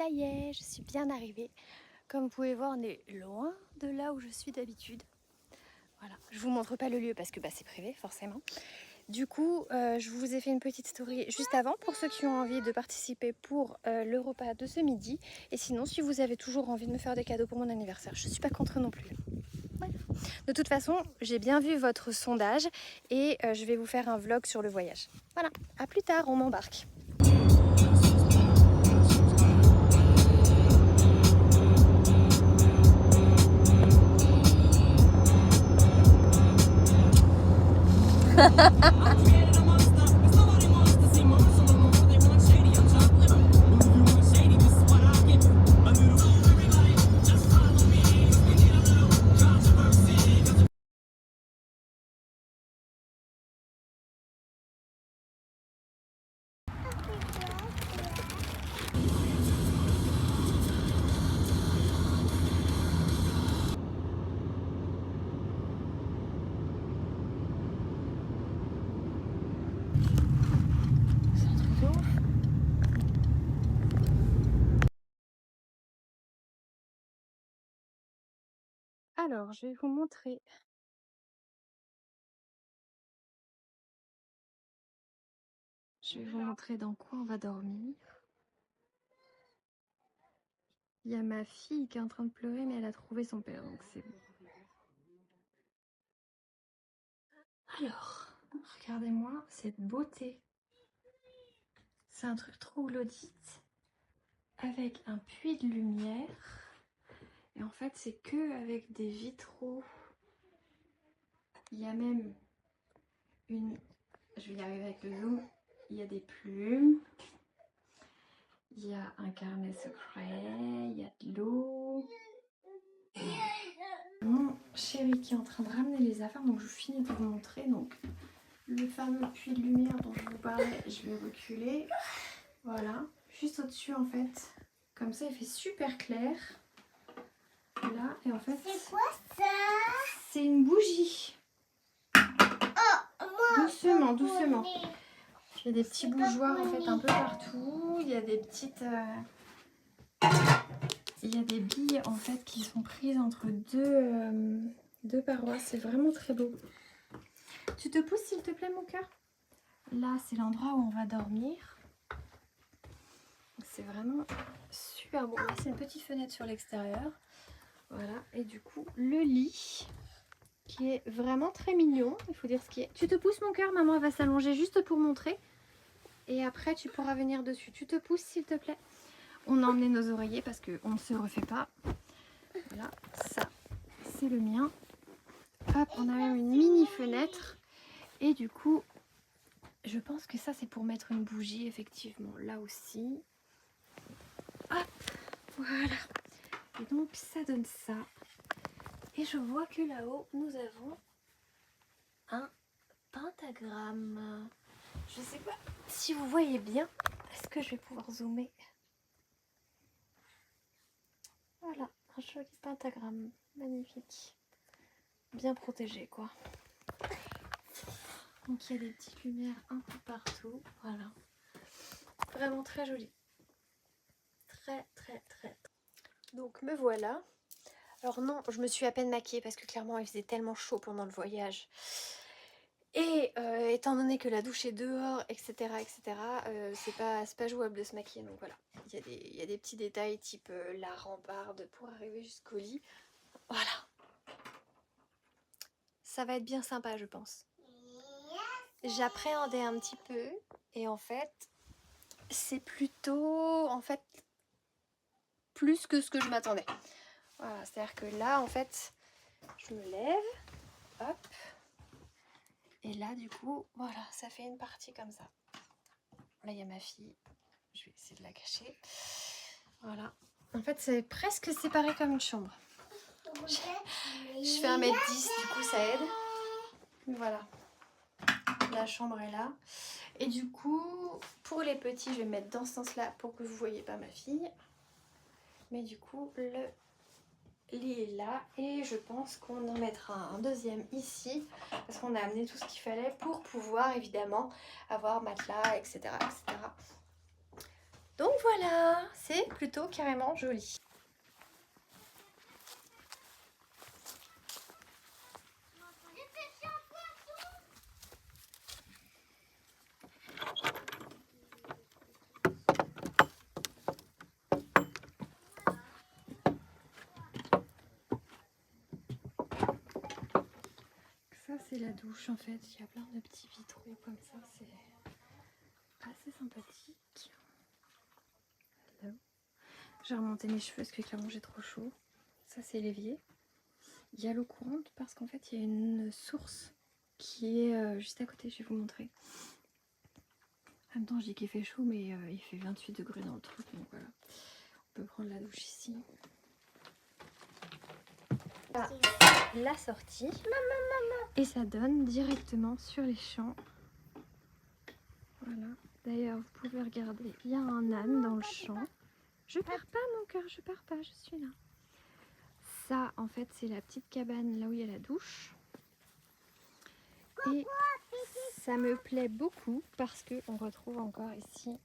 ça y est, je suis bien arrivée. Comme vous pouvez voir, on est loin de là où je suis d'habitude. Voilà, je vous montre pas le lieu parce que c'est privé forcément. Du coup, je vous ai fait une petite story juste avant pour ceux qui ont envie de participer pour le repas de ce midi. Et sinon, si vous avez toujours envie de me faire des cadeaux pour mon anniversaire, je suis pas contre non plus. Voilà. De toute façon, j'ai bien vu votre sondage et je vais vous faire un vlog sur le voyage. Voilà, à plus tard, on m'embarque. Alors, je vais vous montrer. Je vais vous montrer dans quoi on va dormir. Il y a ma fille qui est en train de pleurer, mais elle a trouvé son père, donc c'est bon. Alors, regardez-moi cette beauté. C'est un truc troglodyte avec un puits de lumière. Et en fait, c'est que avec des vitraux. Il y a même une... Je vais y arriver avec le zoom. Il y a des plumes. Il y a un carnet secret. Il y a de l'eau. Mon chéri qui est en train de ramener les affaires. Donc je finis de vous montrer. Donc le fameux puits de lumière dont je vous parlais, je vais reculer. Voilà. Juste au-dessus en fait. Comme ça, il fait super clair. Là, et en fait... C'est quoi ça? C'est une bougie. Doucement, doucement. Il y a des petits bougeoirs en fait un peu partout. Il y a des petites... Il y a des billes en fait qui sont prises entre deux parois. C'est vraiment très beau. Tu te pousses s'il te plaît mon cœur? Là, c'est l'endroit où on va dormir. C'est vraiment super beau. Là, c'est une petite fenêtre sur l'extérieur. Voilà. Et du coup, le lit qui est vraiment très mignon. Il faut dire ce qui est. Tu te pousses mon cœur? Maman elle va s'allonger juste pour montrer. Et après, tu pourras venir dessus. Tu te pousses s'il te plaît? On a emmené nos oreillers parce qu'on ne se refait pas. Voilà, ça, c'est le mien. Hop, on a même une mini fenêtre. Et du coup, je pense que ça, c'est pour mettre une bougie, effectivement. Là aussi. Hop, voilà. Et donc, ça donne ça. Et je vois que là-haut, nous avons un pentagramme. Je ne sais pas si vous voyez bien. Est-ce que je vais pouvoir zoomer? Voilà, un joli pentagramme. Magnifique. Bien protégé, quoi. Donc, il y a des petites lumières un peu partout. Voilà. Vraiment très joli. Très, très, très. Donc, me voilà. Alors non, je me suis à peine maquillée parce que clairement, il faisait tellement chaud pendant le voyage. Et étant donné que la douche est dehors, etc., c'est pas jouable de se maquiller. Donc voilà, il y a des petits détails type la rambarde pour arriver jusqu'au lit. Voilà. Ça va être bien sympa, je pense. J'appréhendais un petit peu. Et en fait, c'est plutôt... plus que ce que je m'attendais. Voilà, c'est-à-dire que là, en fait, je me lève. Hop. Et là, du coup, voilà, ça fait une partie comme ça. Là, il y a ma fille. Je vais essayer de la cacher. Voilà. En fait, c'est presque séparé comme une chambre. Je fais 1m10, du coup, ça aide. Voilà. La chambre est là. Et du coup, pour les petits, je vais me mettre dans ce sens-là pour que vous ne voyez pas ma fille. Mais du coup, le lit est là. Et je pense qu'on en mettra un deuxième ici. Parce qu'on a amené tout ce qu'il fallait pour pouvoir, évidemment, avoir matelas, etc., etc. Donc voilà, c'est plutôt carrément joli. Ça c'est la douche en fait, il y a plein de petits vitraux comme ça, c'est assez sympathique. Hello. J'ai remonté mes cheveux parce que clairement j'ai trop chaud. Ça c'est l'évier. Il y a l'eau courante parce qu'en fait il y a une source qui est juste à côté, je vais vous montrer. En même temps je dis qu'il fait chaud mais il fait 28 degrés dans le truc, donc voilà. On peut prendre la douche ici. Ah, la sortie. Et ça donne directement sur les champs. Voilà. D'ailleurs, vous pouvez regarder, il y a un âne dans le champ. Je pars pas mon cœur, je pars pas, je suis là. Ça, en fait, c'est la petite cabane là où il y a la douche. Et ça me plaît beaucoup parce qu'on retrouve encore ici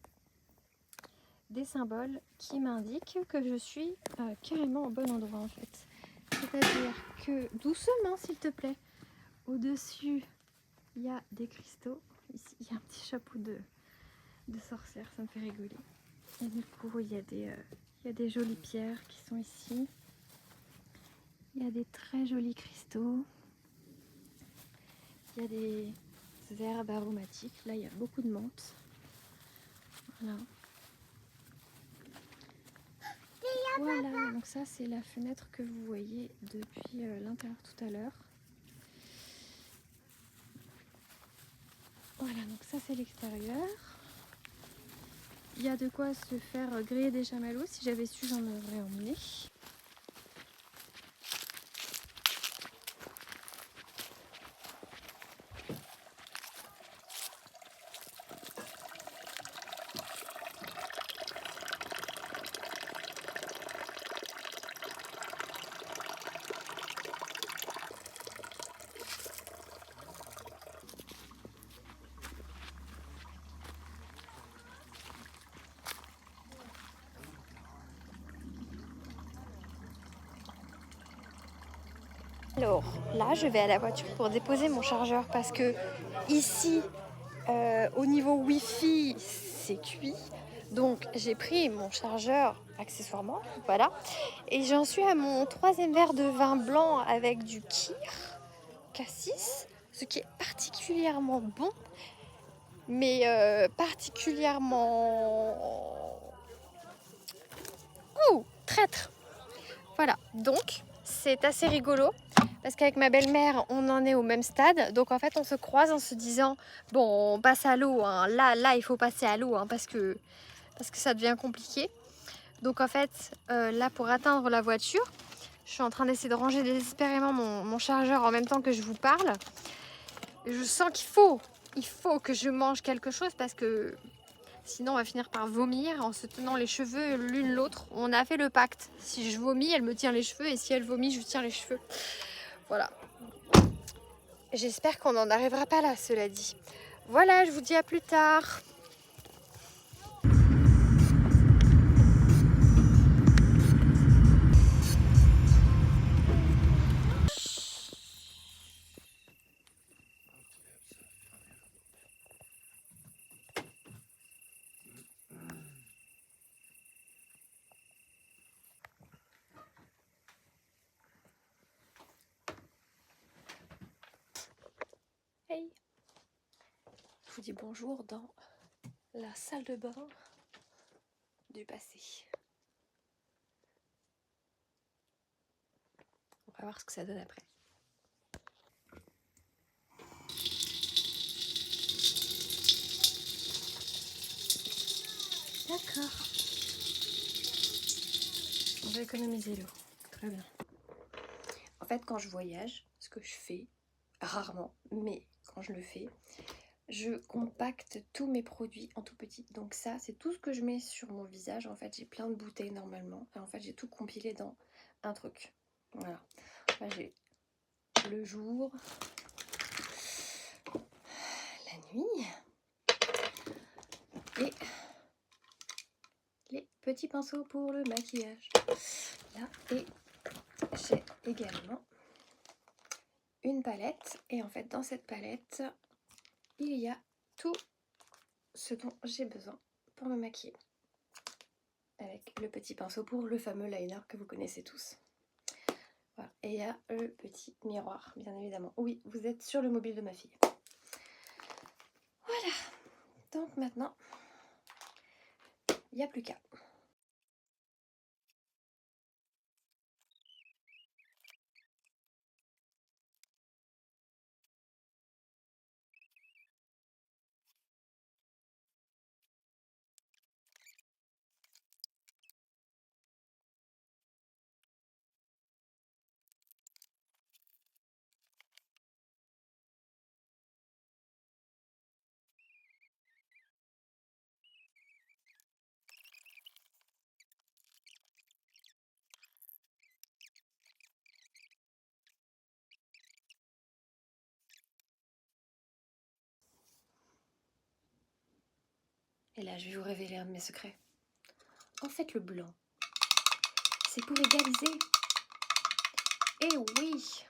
des symboles qui m'indiquent que je suis carrément au bon endroit en fait. C'est-à-dire que, doucement s'il te plaît, au-dessus, il y a des cristaux. Ici, il y a un petit chapeau de sorcière, ça me fait rigoler. Et du coup, il y a des jolies pierres qui sont ici. Il y a des très jolis cristaux. Il y a des herbes aromatiques. Là, il y a beaucoup de menthe. Voilà. Voilà, donc ça, c'est la fenêtre que vous voyez depuis l'intérieur tout à l'heure. Voilà, donc ça, c'est l'extérieur. Il y a de quoi se faire griller des chamallows. Si j'avais su, j'en aurais emmené. Alors là, je vais à la voiture pour déposer mon chargeur parce que ici, au niveau Wi-Fi, c'est cuit. Donc j'ai pris mon chargeur accessoirement, voilà. Et j'en suis à mon 3e verre de vin blanc avec du Kir Cassis, ce qui est particulièrement bon, mais particulièrement... Oh, traître. Voilà, donc c'est assez rigolo parce qu'avec ma belle-mère, on en est au même stade. Donc en fait, on se croise en se disant, bon, on passe à l'eau, hein. Là, il faut passer à l'eau hein, parce que ça devient compliqué. Donc en fait, là, pour atteindre la voiture, je suis en train d'essayer de ranger désespérément mon chargeur en même temps que je vous parle. Et je sens il faut que je mange quelque chose parce que sinon on va finir par vomir en se tenant les cheveux l'une l'autre. On a fait le pacte. Si je vomis, elle me tient les cheveux et si elle vomit, je tiens les cheveux. Voilà. J'espère qu'on n'en arrivera pas là, cela dit. Voilà, je vous dis à plus tard. Hey. Je vous dis bonjour dans la salle de bain du passé. On va voir ce que ça donne après. D'accord. On va économiser l'eau. Très bien. En fait, quand je voyage, ce que je fais, rarement, mais quand je le fais, je compacte tous mes produits en tout petit. Donc ça, c'est tout ce que je mets sur mon visage. En fait, j'ai plein de bouteilles normalement. Et en fait, j'ai tout compilé dans un truc. Voilà. Là, j'ai le jour, la nuit et petit pinceau pour le maquillage. Là, et j'ai également une palette. Et en fait, dans cette palette, il y a tout ce dont j'ai besoin pour me maquiller. Avec le petit pinceau pour le fameux liner que vous connaissez tous. Voilà. Et il y a le petit miroir, bien évidemment. Oui, vous êtes sur le mobile de ma fille. Voilà. Donc maintenant, il n'y a plus qu'à. Et là, je vais vous révéler un de mes secrets. En fait, le blanc, c'est pour égaliser. Et oui.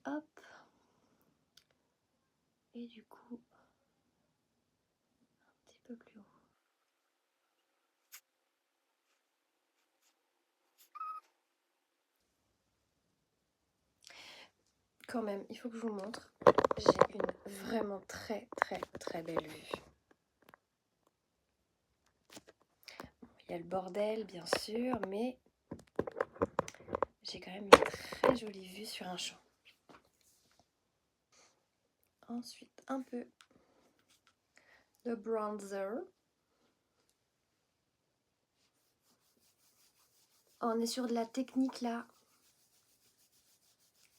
Hop. Et du coup, un petit peu plus haut. Quand même, il faut que je vous montre. J'ai une vraiment très belle vue. Il y a le bordel, bien sûr, mais j'ai quand même une très jolie vue sur un champ. Ensuite, un peu de bronzer. On est sur de la technique là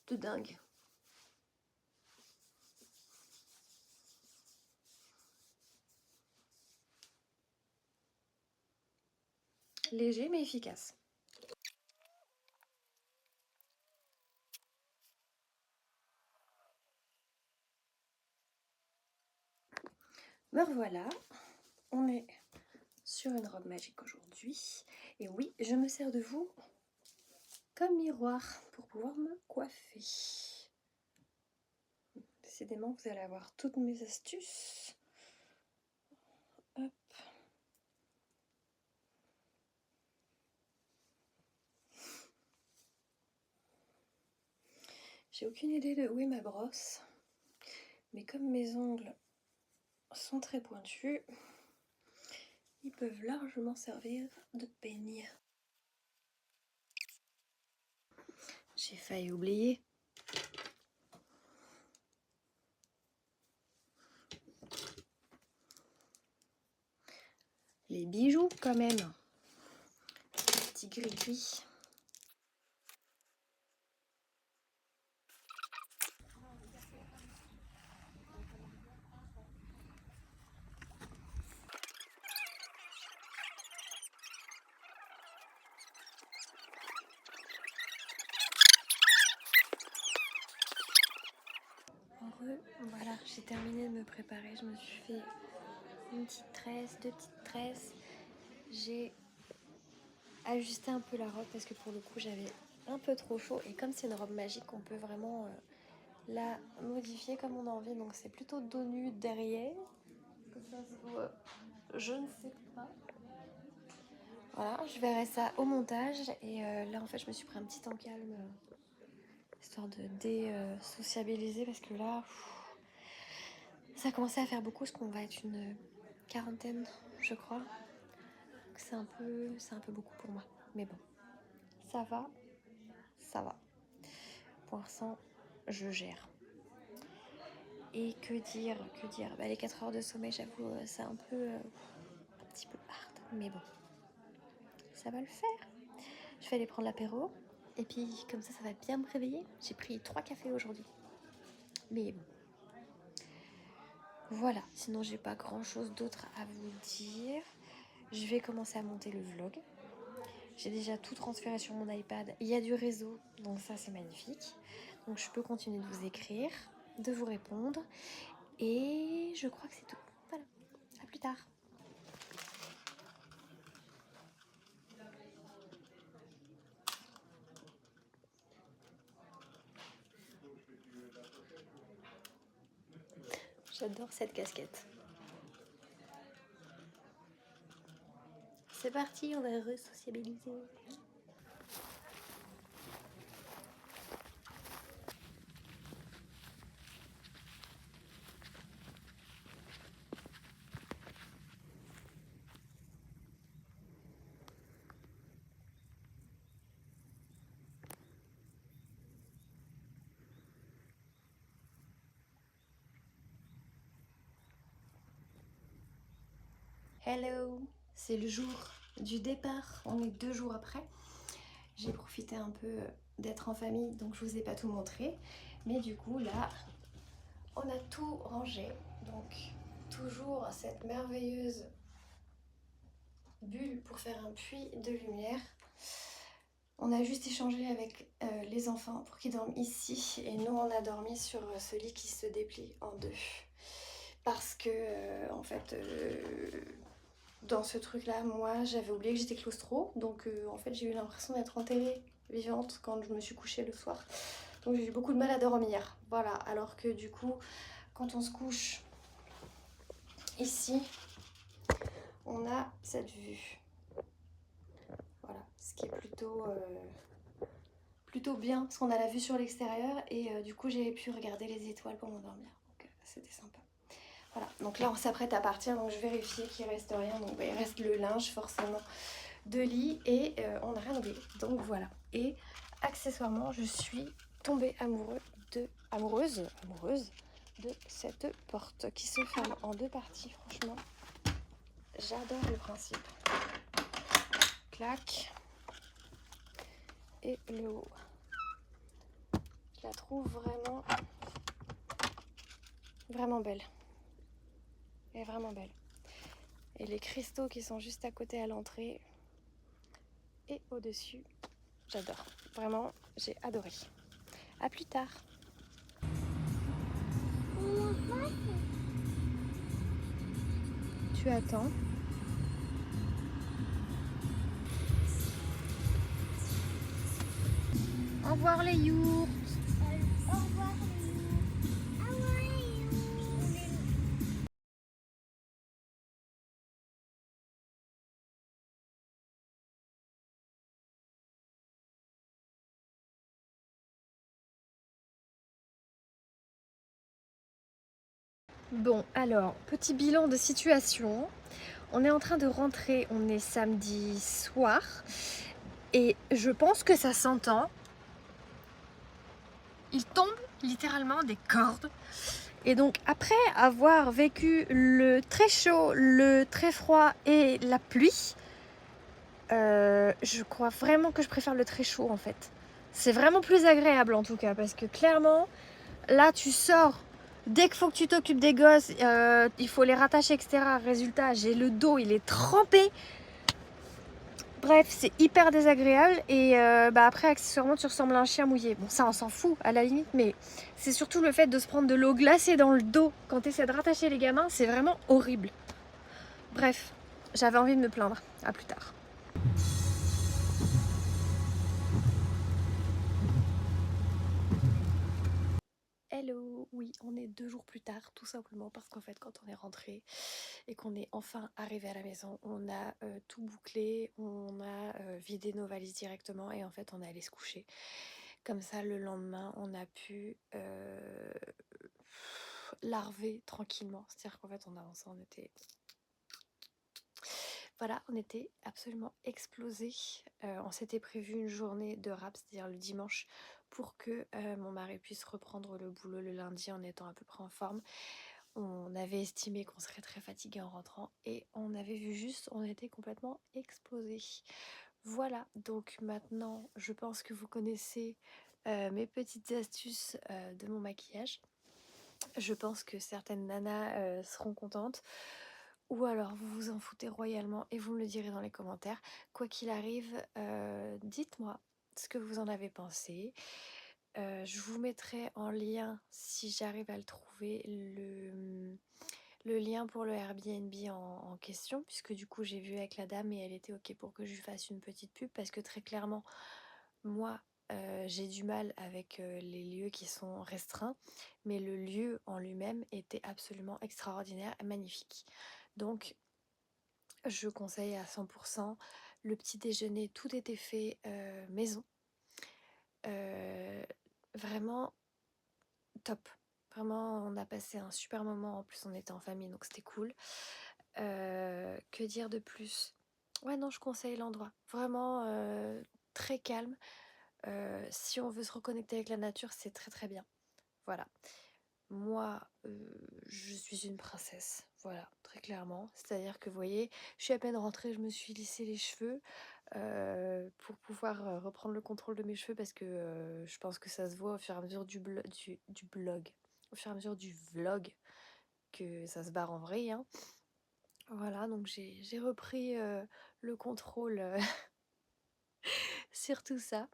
de dingue. Léger mais efficace. Me revoilà, on est sur une robe magique aujourd'hui. Et oui, je me sers de vous comme miroir pour pouvoir me coiffer. Décidément, vous allez avoir toutes mes astuces. Hop. J'ai aucune idée de où est ma brosse. Mais comme mes ongles sont très pointus, ils peuvent largement servir de peigne. J'ai failli oublier. Les bijoux quand même. Petit gris-gris. Voilà, j'ai terminé de me préparer. Je me suis fait une petite tresse, deux petites tresses. J'ai ajusté un peu la robe parce que pour le coup j'avais un peu trop chaud. Et comme c'est une robe magique, on peut vraiment la modifier comme on a envie. Donc c'est plutôt dos nu derrière. Que ça se voit, je ne sais pas. Voilà, je verrai ça au montage. Et là en fait je me suis pris un petit temps calme. Histoire de désociabiliser parce que là... Ça a commencé à faire beaucoup, parce qu'on va être une quarantaine, je crois. C'est un peu beaucoup pour moi. Mais bon, ça va, ça va. Pour l'instant, je gère. Et que dire bah, les 4 heures de sommeil, j'avoue, c'est un petit peu hard. Mais bon, ça va le faire. Je vais aller prendre l'apéro. Et puis, comme ça va bien me réveiller. J'ai pris 3 cafés aujourd'hui. Mais bon. Voilà, sinon j'ai pas grand chose d'autre à vous dire. Je vais commencer à monter le vlog. J'ai déjà tout transféré sur mon iPad. Il y a du réseau, donc ça c'est magnifique. Donc je peux continuer de vous écrire, de vous répondre. Et je crois que c'est tout. Voilà, à plus tard. J'adore cette casquette. C'est parti, on va re-sociabiliser. Hello, c'est le jour du départ, on est 2 jours après. J'ai profité un peu d'être en famille, donc je vous ai pas tout montré. Mais du coup là, on a tout rangé. Donc toujours cette merveilleuse bulle pour faire un puits de lumière. On a juste échangé avec les enfants pour qu'ils dorment ici. Et nous on a dormi sur ce lit qui se déplie en 2. Parce que en fait... dans ce truc là, moi j'avais oublié que j'étais claustro, donc en fait j'ai eu l'impression d'être enterrée vivante quand je me suis couchée le soir, donc j'ai eu beaucoup de mal à dormir, voilà, alors que du coup quand on se couche ici on a cette vue, voilà, ce qui est plutôt bien parce qu'on a la vue sur l'extérieur et du coup j'ai pu regarder les étoiles pour m'endormir, donc c'était sympa. Voilà, donc là on s'apprête à partir, donc je vérifie qu'il reste rien, donc il reste le linge forcément de lit et on n'a rien oublié, donc voilà. Et accessoirement je suis tombée amoureuse de cette porte qui se ferme en 2 parties. Franchement j'adore le principe. Clac, et le haut, je la trouve vraiment belle, elle est vraiment belle, et les cristaux qui sont juste à côté à l'entrée et au dessus, j'adore, vraiment j'ai adoré. À plus tard. Tu attends. Au revoir les yourtes. Au revoir les loups. Au revoir les loups. Bon, alors, petit bilan de situation. On est en train de rentrer, on est samedi soir. Et je pense que ça s'entend. Il tombe littéralement des cordes. Et donc, après avoir vécu le très chaud, le très froid et la pluie, je crois vraiment que je préfère le très chaud en fait. C'est vraiment plus agréable en tout cas, parce que clairement, là tu sors, dès qu'il faut que tu t'occupes des gosses, il faut les rattacher, etc. Résultat, j'ai le dos, il est trempé. Bref, c'est hyper désagréable et après accessoirement tu ressembles à un chien mouillé. Bon, ça on s'en fout à la limite, mais c'est surtout le fait de se prendre de l'eau glacée dans le dos quand tu essaies de rattacher les gamins, c'est vraiment horrible. Bref, j'avais envie de me plaindre. À plus tard. Hello, oui, on est 2 jours plus tard, tout simplement parce qu'en fait, quand on est rentré et qu'on est enfin arrivé à la maison, on a tout bouclé, on a vidé nos valises directement et en fait, on est allé se coucher. Comme ça, le lendemain, on a pu larver tranquillement. C'est-à-dire qu'en fait, on avançait, on était... Voilà, on était absolument explosés. On s'était prévu une journée de rap, c'est-à-dire le dimanche, pour que mon mari puisse reprendre le boulot le lundi en étant à peu près en forme. On avait estimé qu'on serait très fatigué en rentrant et on avait vu juste, on était complètement explosés. Voilà, donc maintenant, je pense que vous connaissez mes petites astuces de mon maquillage. Je pense que certaines nanas seront contentes. Ou alors vous vous en foutez royalement et vous me le direz dans les commentaires. Quoi qu'il arrive, dites-moi ce que vous en avez pensé. Je vous mettrai en lien, si j'arrive à le trouver, le lien pour le Airbnb en question, puisque du coup j'ai vu avec la dame et elle était ok pour que je lui fasse une petite pub, parce que très clairement, moi, J'ai du mal avec les lieux qui sont restreints, mais le lieu en lui-même était absolument extraordinaire et magnifique. Donc je conseille à 100%. Le petit déjeuner, tout était fait maison. Euh, Vraiment top. Vraiment, on a passé un super moment. En plus, on était en famille, donc c'était cool. Que dire de plus? Ouais, non, je conseille l'endroit. Vraiment très calme. Si on veut se reconnecter avec la nature, c'est très très bien. Voilà. Moi, je suis une princesse. Voilà, très clairement. C'est-à-dire que, vous voyez, je suis à peine rentrée, je me suis lissé les cheveux pour pouvoir reprendre le contrôle de mes cheveux parce que je pense que ça se voit au fur et à mesure du blog, au fur et à mesure du vlog que ça se barre en vrai, hein. Voilà, donc j'ai repris le contrôle sur tout ça.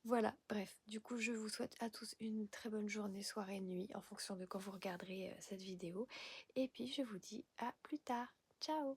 Voilà, bref, du coup, je vous souhaite à tous une très bonne journée, soirée, nuit, en fonction de quand vous regarderez cette vidéo. Et puis, je vous dis à plus tard. Ciao!